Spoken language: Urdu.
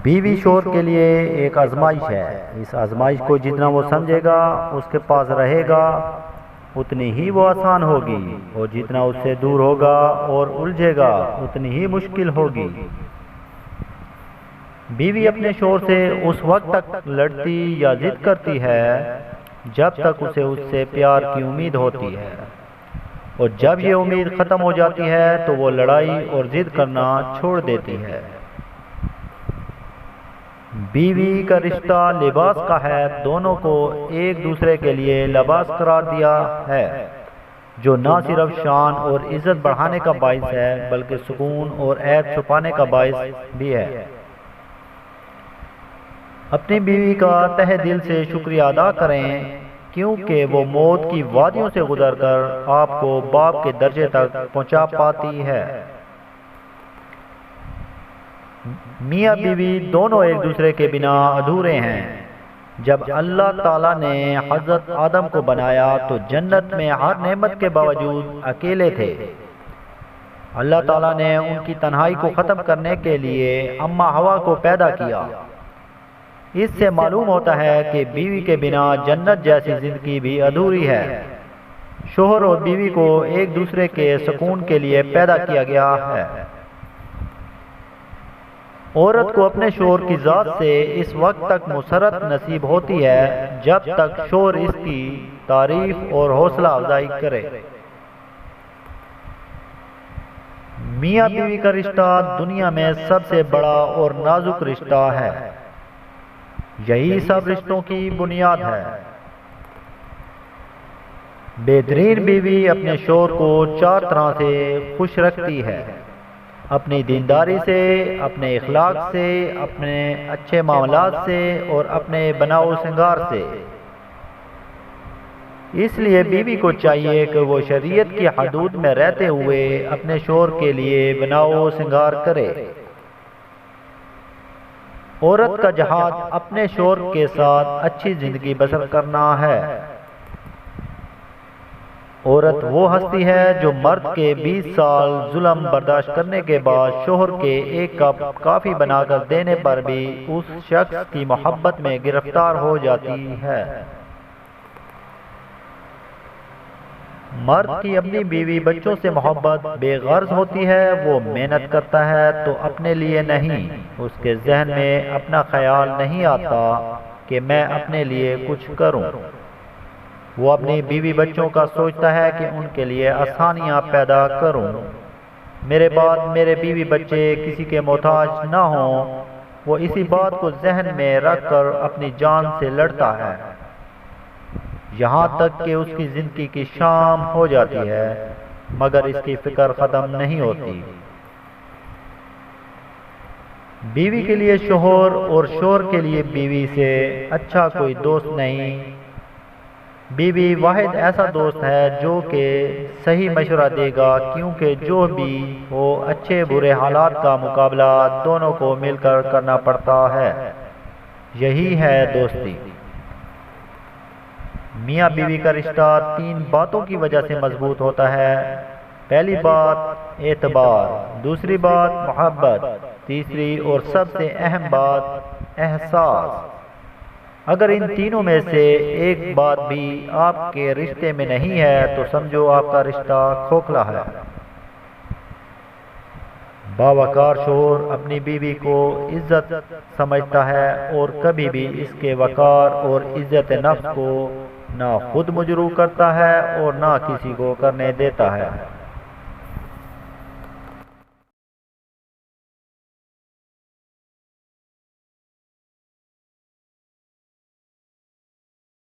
بیوی شور کے لیے ایک آزمائش ہے۔ اس آزمائش کو جتنا وہ سمجھے گا، اس کے پاس رہے گا، اتنی ہی وہ آسان ہوگی، اور جتنا اس سے دور ہوگا اور الجھے گا، اتنی ہی مشکل ہوگی۔ بیوی اپنے شوہر سے اس وقت تک لڑتی یا ضد کرتی ہے جب تک اسے اس سے پیار کی امید ہوتی ہے، اور جب یہ امید ختم ہو جاتی ہے تو وہ لڑائی اور ضد کرنا چھوڑ دیتی ہے۔ بیوی کا رشتہ لباس کا ہے، دونوں کو ایک دوسرے کے لیے لباس قرار دیا ہے، جو نہ صرف شان اور عزت بڑھانے کا باعث ہے بلکہ سکون اور عیب چھپانے کا باعث بھی ہے۔ اپنی بیوی کا تہہ دل سے شکریہ ادا کریں، کیونکہ وہ موت کی وادیوں سے گزر کر آپ کو باپ کے درجے تک پہنچا پاتی ہے۔ میاں بیوی دونوں ایک دوسرے کے بنا ادھورے ہیں۔ جب اللہ تعالیٰ نے حضرت آدم کو بنایا تو جنت میں ہر نعمت کے باوجود اکیلے تھے۔ اللہ تعالیٰ نے ان کی تنہائی کو ختم کرنے کے لیے اماں حوا کو پیدا کیا۔ اس سے معلوم ہوتا ہے کہ بیوی کے بنا جنت جیسی زندگی بھی ادھوری ہے۔ شوہر اور بیوی کو ایک دوسرے کے سکون کے لیے پیدا کیا گیا ہے۔ عورت کو اپنے شوہر کی ذات سے اس وقت تک مسرت نصیب ہوتی ہے جب تک شوہر اس کی تعریف اور حوصلہ افزائی کرے۔ میاں بیوی کا رشتہ دنیا میں سب سے بڑا اور نازک رشتہ ہے۔ یہی سب رشتوں کی بنیاد ہے۔ بہترین بیوی اپنے شوہر کو 4 طرح سے خوش رکھتی ہے: اپنی دینداری سے، اپنے اخلاق سے، اپنے اچھے معاملات سے اور اپنے بناؤ سنگار سے۔ اس لیے بیوی کو چاہیے کہ وہ شریعت کی حدود میں رہتے ہوئے اپنے شوہر کے لیے بناؤ سنگار کرے۔ عورت کا جہاد اپنے شوہر کے ساتھ اچھی زندگی بسر کرنا ہے۔ عورت وہ ہستی ہے جو مرد کے 20 سال ظلم برداشت کرنے کے بعد شوہر کے ایک کپ کافی بنا کر دینے پر بھی اس شخص کی محبت میں گرفتار ہو جاتی ہے۔ مرد کی اپنی بیوی بچوں سے محبت بے غرض ہوتی ہے۔ وہ محنت کرتا ہے تو اپنے لیے نہیں، اس کے ذہن میں اپنا خیال نہیں آتا کہ میں اپنے لیے کچھ کروں۔ وہ اپنی بیوی بچوں کا سوچتا ہے کہ ان کے لیے آسانیاں پیدا کروں، میرے بعد میرے بیوی بچے کسی کے محتاج نہ ہوں۔ وہ اسی بات کو ذہن میں رکھ کر اپنی جان سے لڑتا ہے، یہاں تک کہ اس کی زندگی کی شام ہو جاتی ہے، مگر اس کی فکر ختم نہیں ہوتی۔ بیوی کے لیے شوہر اور شوہر کے لیے بیوی سے اچھا کوئی دوست نہیں۔ بیوی واحد ایسا دوست ہے جو کہ صحیح مشورہ دے گا، کیونکہ جو بھی ہو اچھے برے حالات کا مقابلہ دونوں کو مل کر کرنا پڑتا ہے۔ یہی ہے دوستی۔ میاں بیوی کا رشتہ 3 باتوں کی وجہ سے مضبوط ہوتا ہے۔ پہلی بات اعتبار، دوسری بات محبت، تیسری اور سب سے اہم بات احساس۔ اگر ان تینوں میں سے ایک بات بھی آپ کے رشتے میں نہیں ہے تو سمجھو آپ کا رشتہ کھوکھلا ہے۔ باوقار شوہر اپنی بیوی کو عزت سمجھتا ہے اور کبھی بھی اس کے وقار اور عزت نفس کو نہ خود مجروح کرتا ہے اور نہ کسی کو کرنے دیتا ہے۔